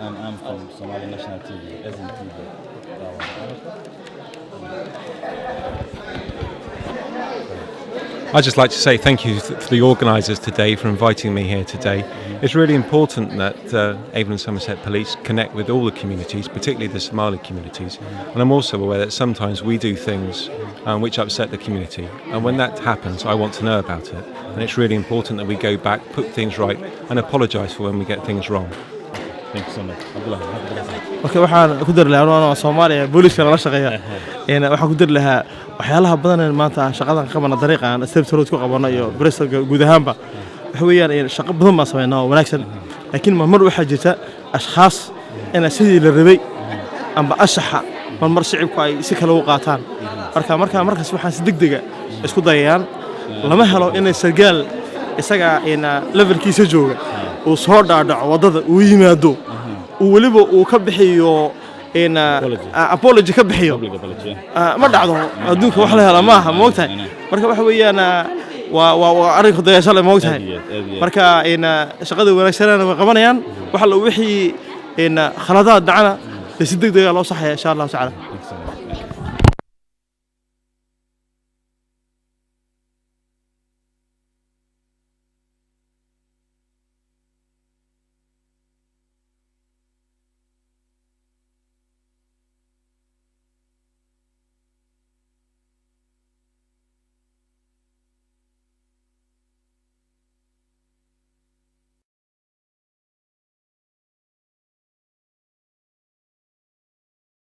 and I'm from Somali National TV, SNTV. I'd just like to say thank you to the organisers today for inviting me here today. It's really important that Avon and Somerset Police connect with all the communities, particularly the Somali communities. And I'm also aware that sometimes we do things which upset the community. And when that happens, I want to know about it. And it's really important that we go back, put things right, and apologise for when we get things wrong. Thank you so much. Okay, waxaan ku dar lahaa Soomaaliya booliska la shaqeeya waxaan ku dar lahaa waxyaalaha badan ee maanta shaqadan qabana dariiqan steps road ku qabano iyo Bristol guud ahaanba waxa weeyaan shaqo badan ma sameynaa wanaagsan laakiin mar waxa jirta ashxaas in sidii la rabay amba ashaxa mar shicibku ay si kale u qaataan markaas waxaan si degdeg ah isku dayayaan lama helo in sargaal isaga levelkiisa jooga oo soo dhaadhaco wadada uu yimaado uu waliba uu ka bixiyo apology ka bixiyo ma dhacdo adduunka wax la helo ma aha moogtahay marka waxa weeyaan waa arrin ku dayasho leh moogtahay marka shaqada wanaagsanana way qabanayaan waxa la wixii khaladaad dhacana si degdeg ah loo saxaya insha Allah ta'ala